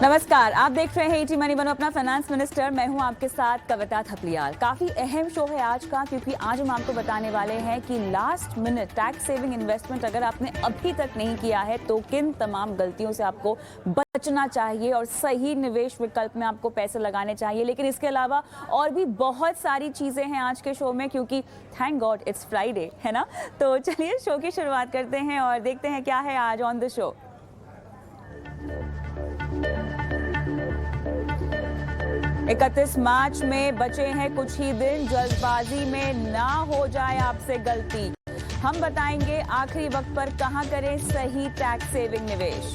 नमस्कार, आप देख रहे हैं ईटी मनी बनो अपना फाइनेंस मिनिस्टर। मैं हूं आपके साथ कविता थपलियाल। काफी अहम शो है आज का, क्योंकि आज हम आपको बताने वाले हैं कि last minute tax saving investment अगर आपने अभी तक नहीं किया है तो किन तमाम गलतियों से आपको बचना चाहिए और सही निवेश विकल्प में आपको पैसे लगाने चाहिए। लेकिन इसके अलावा और भी बहुत सारी चीजें हैं आज के शो में, क्योंकि थैंक गॉड इट्स फ्राइडे, है ना। तो चलिए शो की शुरुआत करते हैं और देखते हैं क्या है आज ऑन द शो। 31 मार्च में बचे हैं कुछ ही दिन। जल्दबाजी में ना हो जाए आपसे गलती। हम बताएंगे आखिरी वक्त पर कहां करें सही टैक्स सेविंग निवेश।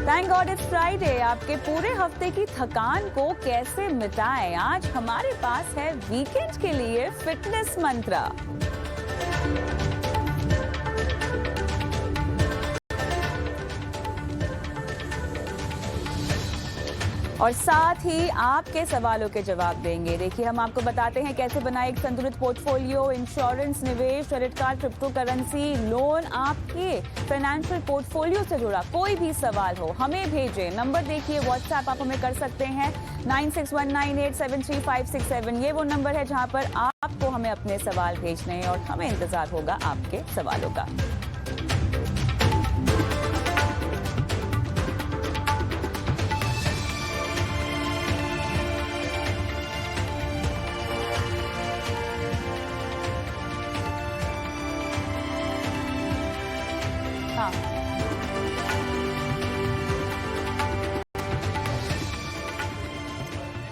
Thank God it's Friday. आपके पूरे हफ्ते की थकान को कैसे मिटाएं? आज हमारे पास है वीकेंड के लिए फिटनेस मंत्र। और साथ ही आपके सवालों के जवाब देंगे। देखिए, हम आपको बताते हैं कैसे बनाए एक संतुलित पोर्टफोलियो। इंश्योरेंस, निवेश, credit card, crypto currency, loan, आपके फाइनेंशियल पोर्टफोलियो से जुड़ा कोई भी सवाल हो हमें भेजें। नंबर देखिए, व्हाट्सएप आप हमें कर सकते हैं 9619873567। ये वो नंबर है जहां पर आपको हमें अपने सवाल भेजने हैं और हमें इंतजार होगा आपके सवालों का।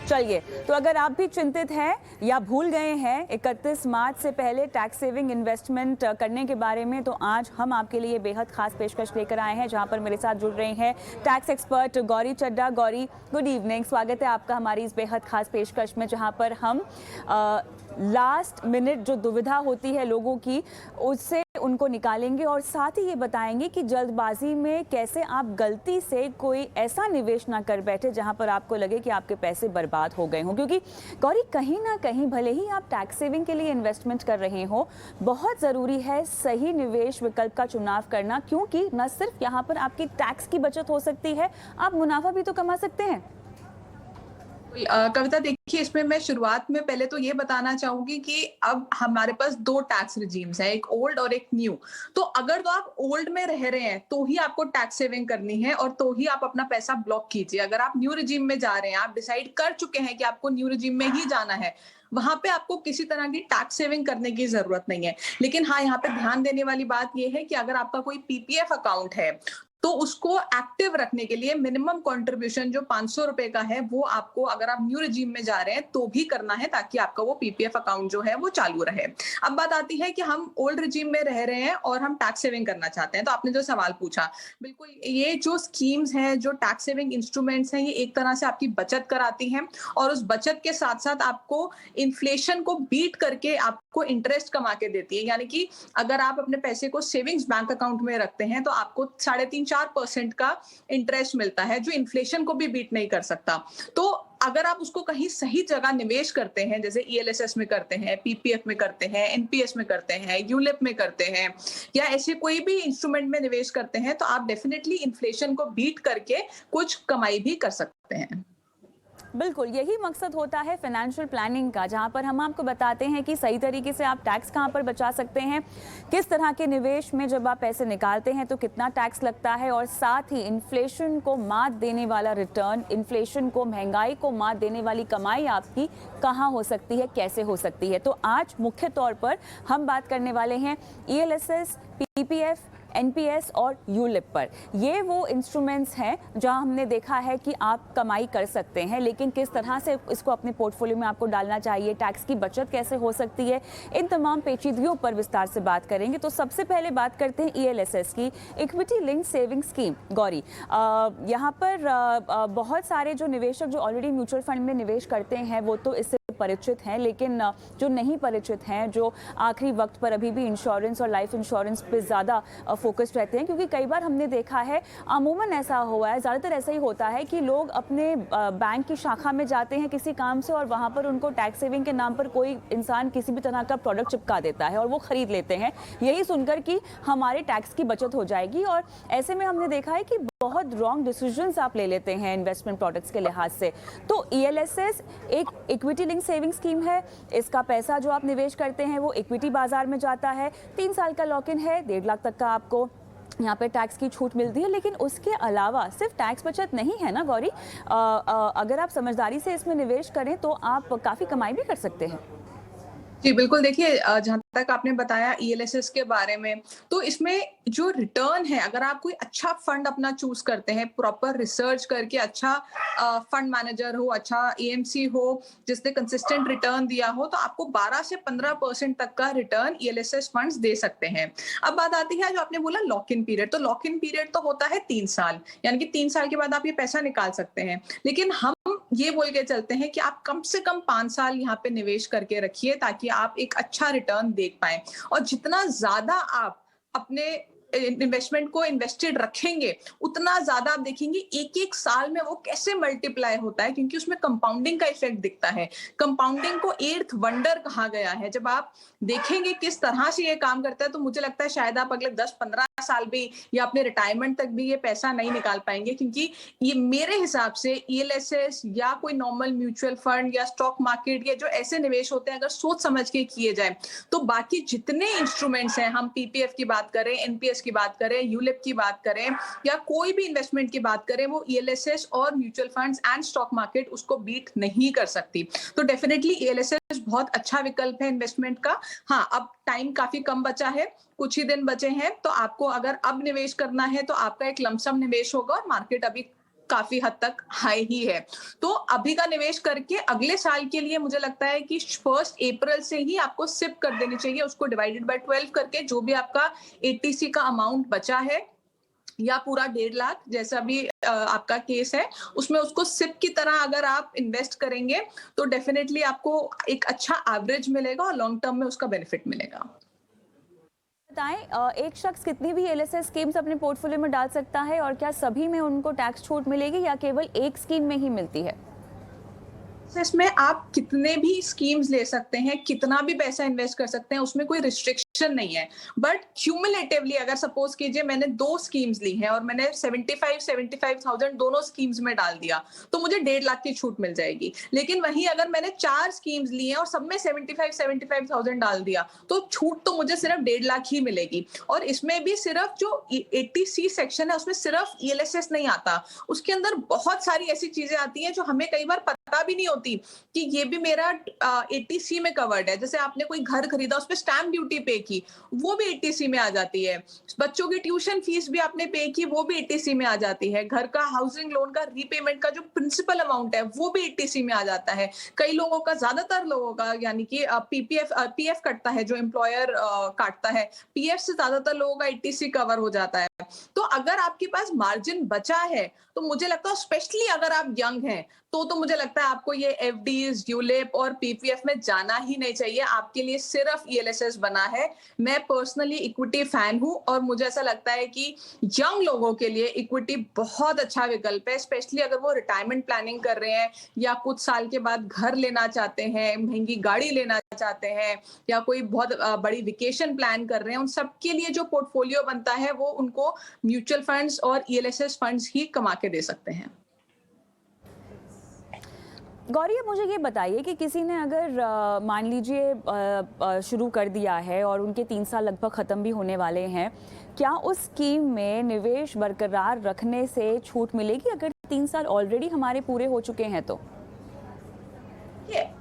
चलिए, तो अगर आप भी चिंतित हैं या भूल गए हैं 31 मार्च से पहले टैक्स सेविंग इन्वेस्टमेंट करने के बारे में, तो आज हम आपके लिए बेहद खास पेशकश लेकर आए हैं, जहां पर मेरे साथ जुड़ रहे हैं tax expert Gauri Chadha. Gauri, good evening, स्वागत है आपका हमारी इस बेहद खास पेशकश में, जहां पर हम लास्ट मिनट जो दुविधा होती है लोगों की, उससे उनको निकालेंगे और साथ ही ये बताएंगे कि जल्दबाजी में कैसे आप गलती से कोई ऐसा निवेश ना कर बैठे जहां पर आपको लगे कि आपके पैसे बर्बाद हो गए हों। क्योंकि गौरी, कहीं ना कहीं भले ही आप टैक्स सेविंग के लिए इन्वेस्टमेंट कर रहे हो, बहुत ज़रूरी है सही निवेश विकल्प का चुनाव करना, क्योंकि न सिर्फ यहाँ पर आपकी टैक्स की बचत हो सकती है, आप मुनाफा भी तो कमा सकते हैं। कविता, देखिए, इसमें मैं शुरुआत में पहले तो ये बताना चाहूंगी कि अब हमारे पास दो टैक्स रिजीम्स हैं, एक ओल्ड और एक न्यू। तो अगर तो आप ओल्ड में रह रहे हैं तो ही आपको टैक्स सेविंग करनी है और तो ही आप अपना पैसा ब्लॉक कीजिए। अगर आप न्यू रिजीम में जा रहे हैं, आप डिसाइड कर चुके हैं कि आपको न्यू रिजीम में ही जाना है, वहां पे आपको किसी तरह की टैक्स सेविंग करने की जरूरत नहीं है। लेकिन हाँ, यहाँ पे ध्यान देने वाली बात यह है कि अगर आपका कोई पीपीएफ अकाउंट है तो उसको एक्टिव रखने के लिए मिनिमम कंट्रीब्यूशन जो 500 रुपए का है, वो आपको, अगर आप न्यू रिजीम में जा रहे हैं तो भी करना है, ताकि आपका वो पीपीएफ अकाउंट जो है वो चालू रहे। अब बात आती है कि हम ओल्ड रिजीम में रह रहे हैं और हम टैक्स सेविंग करना चाहते हैं। तो आपने जो सवाल पूछा, बिल्कुल, ये जो स्कीम्स हैं, जो टैक्स सेविंग इंस्ट्रूमेंट्स हैं, ये एक तरह से आपकी बचत कराती हैं और उस बचत के साथ साथ आपको इन्फ्लेशन को बीट करके आपको इंटरेस्ट कमा के देती है। यानी कि अगर आप अपने पैसे को सेविंग्स बैंक अकाउंट में रखते हैं तो आपको 3.5-4% का इंटरेस्ट मिलता है, जो इन्फ्लेशन को भी बीट नहीं कर सकता। तो अगर आप उसको कहीं सही जगह निवेश करते हैं, जैसे ईएलएसएस में करते हैं, पीपीएफ में करते हैं, एनपीएस में करते हैं, यूलिप में करते हैं, या ऐसे कोई भी इंस्ट्रूमेंट में निवेश करते हैं, तो आप डेफिनेटली इन्फ्लेशन को बीट करके कुछ कमाई भी कर सकते हैं। बिल्कुल, यही मकसद होता है फाइनेंशियल प्लानिंग का, जहां पर हम आपको बताते हैं कि सही तरीके से आप टैक्स कहां पर बचा सकते हैं, किस तरह के निवेश में जब आप पैसे निकालते हैं तो कितना टैक्स लगता है, और साथ ही इन्फ्लेशन को मात देने वाला रिटर्न, इन्फ्लेशन को, महंगाई को मात देने वाली कमाई आपकी कहां हो सकती है, कैसे हो सकती है। तो आज मुख्य तौर पर हम बात करने वाले हैं ईएलएसएस, पीपीएफ, एनपीएस और यूलिप पर। ये वो इंस्ट्रूमेंट्स हैं जहां हमने देखा है कि आप कमाई कर सकते हैं, लेकिन किस तरह से इसको अपने पोर्टफोलियो में आपको डालना चाहिए, टैक्स की बचत कैसे हो सकती है, इन तमाम पेचीदगियों पर विस्तार से बात करेंगे। तो सबसे पहले बात करते हैं ईएलएसएस की, equity link saving scheme. Gauri, यहाँ पर बहुत सारे जो निवेशक जो ऑलरेडी म्यूचुअल फंड में निवेश करते हैं, वो तो इससे परिचित हैं, लेकिन जो नहीं परिचित हैं, जो आखिरी वक्त पर अभी भी इंश्योरेंस और लाइफ इंश्योरेंस पे ज़्यादा फोकस्ड रहते हैं, क्योंकि कई बार हमने देखा है, अमूमन ऐसा हुआ है, ज़्यादातर ऐसा ही होता है कि लोग अपने बैंक की शाखा में जाते हैं किसी काम से और वहाँ पर उनको टैक्स सेविंग के नाम पर कोई इंसान किसी भी तरह का प्रोडक्ट चिपका देता है और वो खरीद लेते हैं, यही सुनकर कि हमारे टैक्स की बचत हो जाएगी। और ऐसे में हमने देखा है कि बहुत रॉन्ग डिसीजंस आप ले लेते हैं इन्वेस्टमेंट प्रोडक्ट्स के लिहाज से। तो ELSS एक इक्विटी लिंक सेविंग स्कीम है, इसका पैसा जो आप निवेश करते हैं वो इक्विटी बाजार में जाता है, 3 साल का लॉक इन है, 1.5 लाख तक का आपको यहाँ पे टैक्स की छूट मिलती है। लेकिन उसके अलावा सिर्फ टैक्स बचत नहीं है ना गौरी, अगर आप समझदारी से इसमें निवेश करें तो आप काफ़ी कमाई भी कर सकते हैं। जी बिल्कुल, देखिए जहाँ तक आपने बताया ELSS के बारे में, तो इसमें जो रिटर्न है, अगर आप कोई अच्छा फंड अपना चूज करते हैं, प्रॉपर रिसर्च करके, अच्छा फंड मैनेजर हो, अच्छा AMC हो जिसने कंसिस्टेंट रिटर्न दिया हो, तो आपको 12 से 15% तक का रिटर्न ELSS फंड्स दे सकते हैं। अब बात आती है जो आपने बोला लॉक इन पीरियड, तो लॉक इन पीरियड तो होता है 3 साल, यानी कि 3 साल के बाद आप ये पैसा निकाल सकते हैं। लेकिन हम ये बोल के चलते हैं कि आप कम से कम 5 साल यहाँ पे निवेश करके रखिए ताकि आप एक अच्छा रिटर्न देख पाएं। और जितना ज्यादा आप अपने इन्वेस्टमेंट को इन्वेस्टेड रखेंगे, उतना ज्यादा आप देखेंगे एक एक साल में वो कैसे मल्टीप्लाई होता है, क्योंकि उसमें कंपाउंडिंग का इफेक्ट दिखता है। कंपाउंडिंग को 8th वंडर कहा गया है। जब आप देखेंगे किस तरह से ये काम करता है, तो मुझे लगता है शायद आप अगले 10-15 साल भी या अपने रिटायरमेंट तक भी ये पैसा नहीं निकाल पाएंगे, क्योंकि ये मेरे हिसाब से ELSS या कोई नॉर्मल म्यूचुअल फंड या स्टॉक मार्केट या जो ऐसे निवेश होते हैं, अगर सोच समझ के किए जाए, तो बाकी जितने इंस्ट्रूमेंट्स हैं, हम PPF की बात करें, NPS की बात करें, यूलिप की बात करें या कोई भी इन्वेस्टमेंट की बात करें, वो ELSS और mutual funds and stock market उसको बीट नहीं कर सकती। तो डेफिनेटली ELSS बहुत अच्छा विकल्प है इन्वेस्टमेंट का। हाँ, अब टाइम काफी कम बचा है, कुछ ही दिन बचे हैं, तो आपको अगर अब निवेश करना है तो आपका एक लमसम निवेश होगा और मार्केट अभी काफी हद तक हाई ही है। तो अभी का निवेश करके अगले साल के लिए मुझे लगता है कि 1 अप्रैल से ही आपको सिप कर देनी चाहिए, उसको डिवाइडेड बाय 12 करके जो भी आपका ATC का अमाउंट बचा है या पूरा 1.5 लाख जैसा भी आपका केस है, उसमें उसको सिप की तरह अगर आप इन्वेस्ट करेंगे तो डेफिनेटली आपको एक अच्छा एवरेज मिलेगा और लॉन्ग टर्म में उसका बेनिफिट मिलेगा। बताएं, एक शख्स कितनी भी ELSS स्कीम्स अपने पोर्टफोलियो में डाल सकता है और क्या सभी में उनको टैक्स छूट मिलेगी या केवल एक स्कीम में ही मिलती है? इसमें आप कितने भी स्कीम्स ले सकते हैं, कितना भी पैसा इन्वेस्ट कर सकते हैं, उसमें कोई रिस्ट्रिक्शन नहीं है। बट क्यूमुलेटिवली अगर सपोज कीजिए मैंने 2 स्कीम्स ली हैं और मैंने 75,000 दोनों स्कीम्स में डाल दिया, तो मुझे 1.5 लाख की छूट मिल जाएगी। लेकिन वहीं अगर मैंने 4 स्कीम्स ली हैं और सब में 75,000 डाल दिया, तो छूट तो मुझे सिर्फ 1.5 लाख ही मिलेगी। और इसमें भी सिर्फ जो 80C सेक्शन है उसमें सिर्फ ELSS नहीं आता, उसके अंदर बहुत सारी ऐसी चीजें आती हैं जो हमें कई बार पता भी नहीं होती कि ये भी मेरा 80C में कवर्ड है। जैसे आपने कोई घर खरीदा, उस पर स्टैम्प ड्यूटी पे की, वो भी 80C में आ जाती है। बच्चों की ट्यूशन फीस भी आपने पे की, वो भी 80C में आ जाती है। घर का हाउसिंग लोन का रीपेमेंट का जो प्रिंसिपल अमाउंट है वो भी 80C में आ जाता है। कई लोगों का, ज्यादातर लोगों का, यानी कि PF कटता है जो एम्प्लॉयर काटता है, PF से ज्यादातर लोगों का 80C कवर हो जाता है। तो अगर आपके पास मार्जिन बचा है तो मुझे लगता है, स्पेशली अगर आप यंग हैं, तो मुझे लगता है आपको ये FDs, यूलिप और PPF में जाना ही नहीं चाहिए। आपके लिए सिर्फ ELSS बना है। मैं पर्सनली इक्विटी फैन हूं और मुझे ऐसा लगता है कि यंग लोगों के लिए इक्विटी बहुत अच्छा विकल्प है, स्पेशली अगर वो रिटायरमेंट प्लानिंग कर रहे हैं या कुछ साल के बाद घर लेना चाहते हैं, महंगी गाड़ी लेना चाहते हैं या कोई बहुत बड़ी वेकेशन प्लान कर रहे हैं। उन सबके लिए जो पोर्टफोलियो बनता है वो उनको म्यूचुअल फंड्स और ELSS फंड्स ही कमा के दे सकते हैं। गौरी, मुझे ये बताइए कि किसी ने अगर मान लीजिए शुरू कर दिया है और उनके 3 साल लगभग ख़त्म भी होने वाले हैं, क्या उस स्कीम में निवेश बरकरार रखने से छूट मिलेगी अगर 3 साल ऑलरेडी हमारे पूरे हो चुके हैं तो?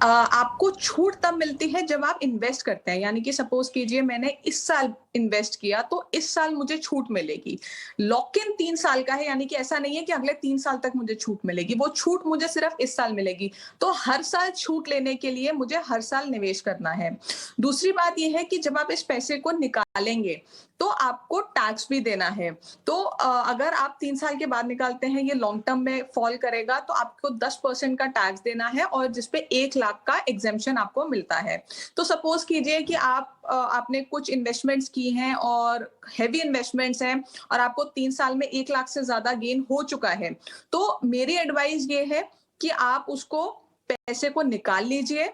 आपको छूट तब मिलती है जब आप इन्वेस्ट करते हैं, यानी कि सपोज कीजिए मैंने इस साल इन्वेस्ट किया तो इस साल मुझे छूट मिलेगी। लॉक इन 3 साल का है, यानी कि ऐसा नहीं है कि अगले 3 साल तक मुझे छूट मिलेगी, वो छूट मुझे सिर्फ इस साल मिलेगी। तो हर साल छूट लेने के लिए मुझे हर साल निवेश करना है। दूसरी बात यह है कि जब आप इस पैसे को निकालेंगे तो आपको टैक्स भी देना है। तो अगर आप 3 साल के बाद निकालते हैं, ये लॉन्ग टर्म में फॉल करेगा, तो आपको 10% का टैक्स देना है और जिसपे 1 लाख का एग्जेम्पशन आपको मिलता है। तो सपोज कीजिए कि आपने कुछ इन्वेस्टमेंट्स की हैं और हेवी इन्वेस्टमेंट्स हैं और आपको 3 साल में 1 लाख से ज्यादा गेन हो चुका है, तो मेरी एडवाइस ये है कि आप उसको पैसे को निकाल लीजिए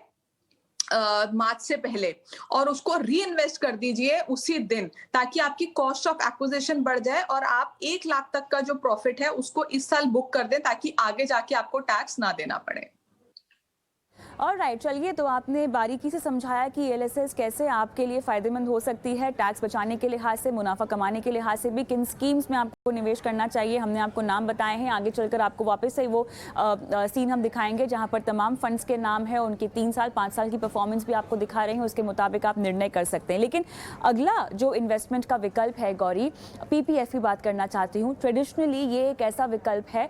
मार्च से पहले और उसको री इन्वेस्ट कर दीजिए उसी दिन, ताकि आपकी कॉस्ट ऑफ एक्विजिशन बढ़ जाए और आप 1 लाख तक का जो प्रॉफिट है उसको इस साल बुक कर दें, ताकि आगे जाके आपको टैक्स ना देना पड़े। ऑलराइट, चलिए, तो आपने बारीकी से समझाया कि एलएसएस कैसे आपके लिए फ़ायदेमंद हो सकती है, टैक्स बचाने के लिहाज से, मुनाफा कमाने के लिहाज से भी, किन स्कीम्स में आपको निवेश करना चाहिए। हमने आपको नाम बताए हैं, आगे चलकर आपको वापस से वो सीन हम दिखाएंगे जहां पर तमाम फंड्स के नाम है, उनकी 3 साल 5 साल की परफॉर्मेंस भी आपको दिखा रहे हैं, उसके मुताबिक आप निर्णय कर सकते हैं। लेकिन अगला जो इन्वेस्टमेंट का विकल्प है गौरी, पीपीएफ की बात करना चाहती हूँ। ट्रेडिशनली ये एक ऐसा विकल्प है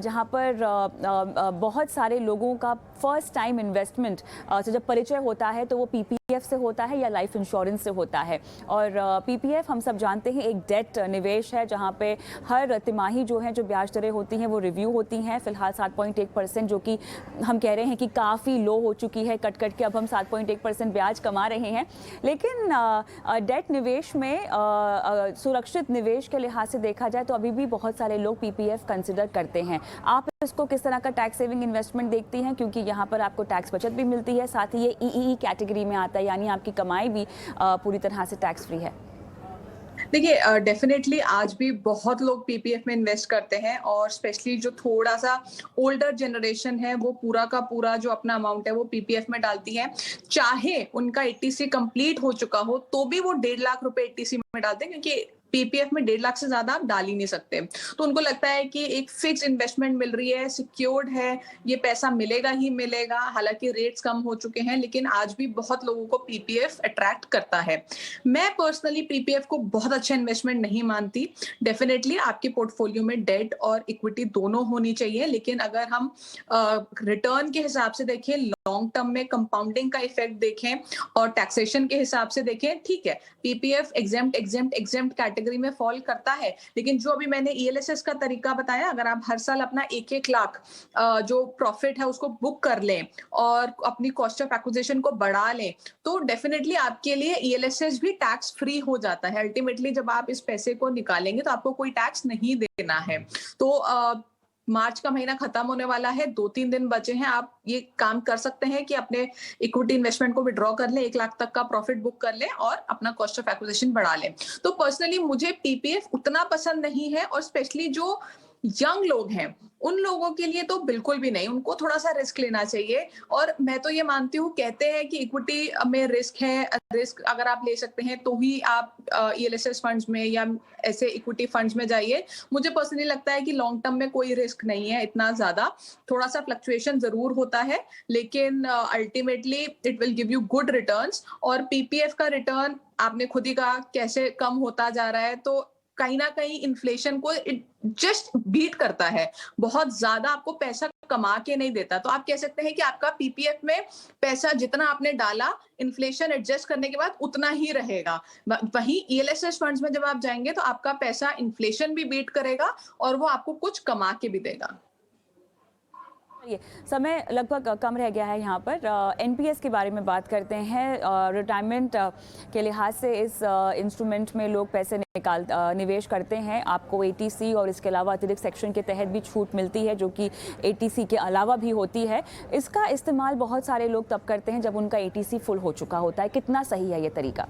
जहाँ पर बहुत सारे लोगों का फर्स्ट टाइम इन्वेस्टमेंट से जब परिचय होता है तो वो पीपीएफ से होता है या लाइफ इंश्योरेंस से होता है। और पीपीएफ हम सब जानते हैं एक डेट निवेश है जहां पे हर तिमाही जो है जो ब्याज दरें होती हैं वो रिव्यू होती हैं। फिलहाल 7.1% जो कि हम कह रहे हैं कि काफ़ी लो हो चुकी है, कट के अब हम 7.1% ब्याज कमा रहे हैं। लेकिन डेट निवेश में सुरक्षित निवेश के लिहाज से देखा जाए तो अभी भी बहुत सारे लोग पीपीएफ कंसिडर करते हैं। आप इसको किस तरह का टैक्स सेविंग इन्वेस्टमेंट देखती हैं, क्योंकि यहाँ पर आपको टैक्स बचत भी मिलती है, साथ ही ये ईई कैटेगरी में आता है, यानी आपकी कमाई भी पूरी तरह से टैक्स फ्री है। देखिए, डेफिनेटली आज भी बहुत लोग पीपीएफ में इन्वेस्ट करते हैं और स्पेशली जो थोड़ा सा ओल्डर जनरेशन है वो पूरा का पूरा जो अपना अमाउंट है वो पीपीएफ में डालती है। चाहे उनका एटीसी कंप्लीट हो चुका हो तो भी वो 1.5 लाख रुपए एटीसी में डालते हैं, क्योंकि पीपीएफ में 1.5 लाख से ज्यादा आप डाल ही नहीं सकते। तो उनको लगता है कि एक फिक्स इन्वेस्टमेंट मिल रही है, सिक्योर्ड है, ये पैसा मिलेगा ही मिलेगा। हालांकि रेट्स कम हो चुके हैं, लेकिन आज भी बहुत लोगों को पीपीएफ अट्रैक्ट करता है। मैं पर्सनली पीपीएफ को बहुत अच्छा इन्वेस्टमेंट नहीं मानती। डेफिनेटली आपके पोर्टफोलियो में डेट और इक्विटी दोनों होनी चाहिए, लेकिन अगर हम रिटर्न के हिसाब से देखें, लॉन्ग टर्म में कंपाउंडिंग का इफेक्ट देखें और टैक्सेशन के हिसाब से देखें, ठीक है, पीपीएफ एग्जेम्प्ट कैटेगरी में फॉल करता है। लेकिन जो अभी मैंने ईएलएसएस का तरीका बताया, अगर आप हर साल अपना 1-1 लाख जो प्रॉफिट है उसको बुक कर लें और अपनी कॉस्ट ऑफ एक्विजिशन को बढ़ा लें, तो डेफिनेटली आपके लिए ईएलएसएस भी टैक्स फ्री हो जाता है। अल्टीमेटली जब आप इस पैसे को निकालेंगे तो आपको कोई टैक्स नहीं देना है। तो मार्च का महीना खत्म होने वाला है, 2-3 दिन बचे हैं, आप ये काम कर सकते हैं कि अपने इक्विटी इन्वेस्टमेंट को विड्रॉ कर लें, 1 लाख तक का प्रॉफिट बुक कर लें और अपना कॉस्ट ऑफ एक्विजिशन बढ़ा लें। तो पर्सनली मुझे पीपीएफ उतना पसंद नहीं है, और स्पेशली जो यंग लोग हैं उन लोगों के लिए तो बिल्कुल भी नहीं, उनको थोड़ा सा रिस्क लेना चाहिए। और मैं तो ये मानती हूँ, कहते हैं कि इक्विटी में रिस्क है, रिस्क अगर आप ले सकते हैं तो ही आप ईएलएसएस फंड्स में या ऐसे इक्विटी फंड्स में जाइए। मुझे पर्सनली लगता है कि लॉन्ग टर्म में कोई रिस्क नहीं है इतना ज्यादा, थोड़ा सा फ्लक्चुएशन जरूर होता है, लेकिन ultimately it will give you good returns. और पीपीएफ का रिटर्न आपने खुद ही कहा कैसे कम होता जा रहा है, तो कहीं ना कहीं इन्फ्लेशन को इट जस्ट बीट करता है, बहुत ज्यादा आपको पैसा कमा के नहीं देता। तो आप कह सकते हैं कि आपका पीपीएफ में पैसा जितना आपने डाला इन्फ्लेशन एडजस्ट करने के बाद उतना ही रहेगा। वहीं ईएलएसएस फंड्स में जब आप जाएंगे तो आपका पैसा इन्फ्लेशन भी बीट करेगा और वो आपको कुछ कमा के भी देगा। ये समय लगभग कम रह गया है, यहाँ पर एनपीएस के बारे में बात करते हैं। रिटायरमेंट के लिहाज से इस इंस्ट्रूमेंट में लोग पैसे निवेश करते हैं। आपको एटीसी और इसके अलावा अतिरिक्त सेक्शन के तहत भी छूट मिलती है, जो कि एटीसी के अलावा भी होती है। इसका इस्तेमाल बहुत सारे लोग तब करते हैं जब उनका एटीसी फुल हो चुका होता है। कितना सही है ये तरीका?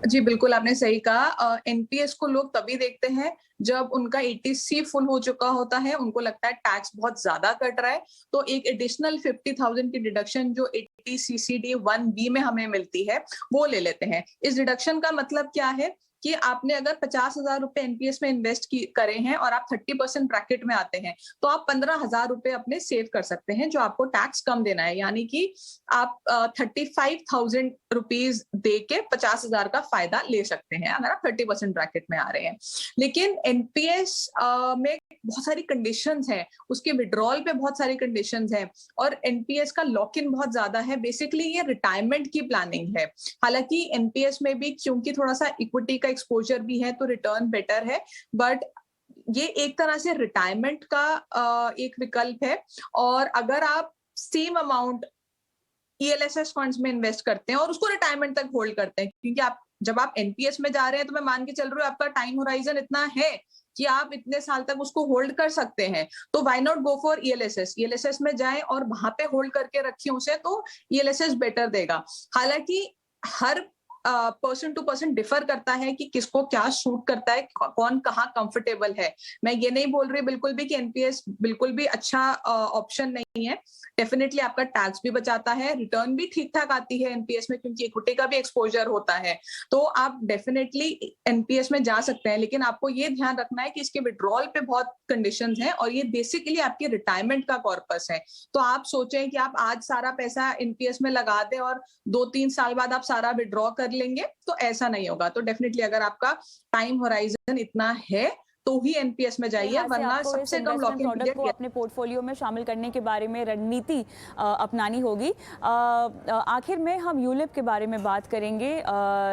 जी बिल्कुल, आपने सही कहा। एनपीएस को लोग तभी देखते हैं जब उनका एटीसी फुल हो चुका होता है, उनको लगता है टैक्स बहुत ज्यादा कट रहा है, तो एक एडिशनल 50,000 की डिडक्शन जो एटीसीसीडी 1B में हमें मिलती है वो ले लेते हैं। इस डिडक्शन का मतलब क्या है कि आपने अगर 50,000 रुपए एनपीएस में इन्वेस्ट करे हैं और आप 30% ब्रैकेट में आते हैं, तो आप 15,000 रुपए अपने सेव कर सकते हैं, जो आपको टैक्स कम देना है। यानी कि आप 35,000 रुपीज दे के 50,000 का फायदा ले सकते हैं अगर आप 30% ब्रैकेट में आ रहे हैं। लेकिन एनपीएस में बहुत सारी कंडीशंस हैं, उसके विड्रॉल पे बहुत सारी कंडीशंस हैं, और एनपीएस का लॉक इन बहुत ज्यादा है। बेसिकली ये रिटायरमेंट की प्लानिंग है। हालांकि एनपीएस में भी क्योंकि थोड़ा सा इक्विटी का एक्सपोजर भी है तो रिटर्न बेटर है, बट ये एक तरह से रिटायरमेंट का एक विकल्प है। और अगर आप सेम अमाउंट ईएलएसएस फंड्स में इन्वेस्ट करते हैं और उसको रिटायरमेंट तक होल्ड करते हैं, क्योंकि आप जब आप एनपीएस में जा रहे हैं तो मैं मान के चल रही हूँ आपका टाइम होराइजन इतना है कि आप इतने साल तक उसको होल्ड कर सकते हैं, तो why not go for ELSS. ELSS में जाएं और वहां पे होल्ड करके रखें उसे, तो ईएलएसएस बेटर देगा। हालांकि हर पर्सन टू पर्सन डिफर करता है कि किसको क्या सूट करता है, कौन कहाँ कंफर्टेबल है। मैं ये नहीं बोल रही बिल्कुल भी कि एनपीएस बिल्कुल भी अच्छा ऑप्शन नहीं है। डेफिनेटली आपका टैक्स भी बचाता है, रिटर्न भी ठीक ठाक आती है एनपीएस में, क्योंकि इक्विटी का भी एक्सपोजर होता है। तो आप डेफिनेटली एनपीएस में जा सकते हैं, लेकिन आपको ये ध्यान रखना है कि इसके विड्रॉल पे बहुत कंडीशंस हैं, और ये बेसिकली आपकी रिटायरमेंट का कॉर्पस है। तो आप सोचें कि आप आज सारा पैसा एनपीएस में लगा दें और 2-3 साल बाद आप सारा विड्रॉ कर लेंगे, तो ऐसा नहीं होगा। तो डेफिनेटली अगर आपका टाइम होराइजन इतना है तो ही एनपीएस में जाइए, वरना सबसे कम लॉक इन पीरियड को अपने पोर्टफोलियो में शामिल करने के बारे में रणनीति अपनानी होगी। आखिर में हम यूलिप के बारे में बात करेंगे,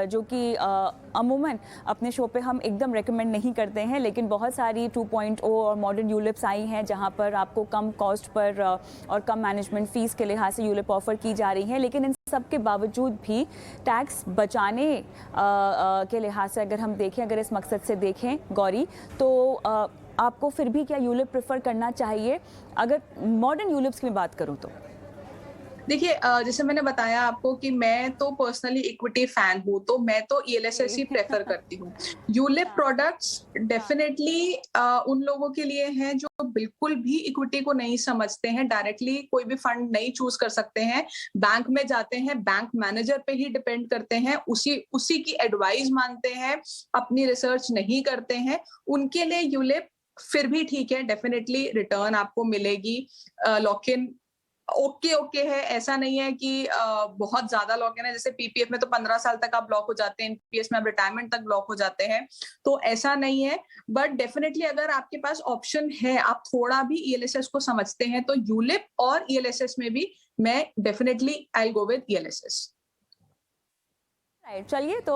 जो कि अमूमन अपने शो पे हम एकदम रेकमेंड नहीं करते हैं, लेकिन बहुत सारी 2.0 और मॉडर्न यूलिप्स आई हैं जहां पर आपको कम कॉस्ट पर और कम मैनेजमेंट फीस के लिहाज से यूलिप ऑफर की जा रही हैं। लेकिन इन सब के बावजूद भी टैक्स बचाने के लिहाज से अगर हम देखें, अगर इस मकसद से देखें गौरी, तो आपको फिर भी क्या यूलिप प्रेफर करना चाहिए? अगर मॉडर्न यूलिप्स की बात करूं तो देखिए, जैसे मैंने बताया आपको कि मैं तो पर्सनली इक्विटी फैन हूँ, तो मैं तो ईएलएसएस ही प्रेफर करती हूँ। यूलिप प्रोडक्ट्स डेफिनेटली उन लोगों के लिए हैं जो बिल्कुल भी इक्विटी को नहीं समझते हैं, डायरेक्टली कोई भी फंड नहीं चूज कर सकते हैं, बैंक में जाते हैं, बैंक मैनेजर पे ही डिपेंड करते हैं, उसी की एडवाइस मानते हैं, अपनी रिसर्च नहीं करते हैं। उनके लिए यूलिप फिर भी ठीक है, डेफिनेटली रिटर्न आपको मिलेगी, लॉक इन ओके है। ऐसा नहीं है कि बहुत ज्यादा लॉक इन है, जैसे पीपीएफ में तो 15 साल तक आप लॉक हो जाते हैं, एनपीएस में आप रिटायरमेंट तक लॉक हो जाते हैं, तो ऐसा नहीं है। बट डेफिनेटली अगर आपके पास ऑप्शन है, आप थोड़ा भी ईएलएसएस को समझते हैं, तो यूलिप और ईएलएसएस में भी मैं definitely I will go with ELSS. चलिए, तो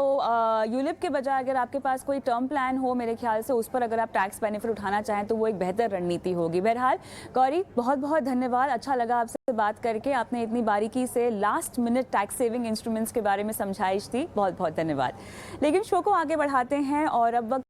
यूलिप के बजाय अगर आपके पास कोई टर्म प्लान हो, मेरे ख्याल से उस पर अगर आप टैक्स बेनिफिट उठाना चाहें तो वो एक बेहतर रणनीति होगी। बहरहाल गौरी, बहुत बहुत धन्यवाद, अच्छा लगा आपसे बात करके। आपने इतनी बारीकी से last minute tax saving instruments के बारे में समझाइश दी, बहुत बहुत धन्यवाद। लेकिन शो को आगे बढ़ाते हैं और अब वक्त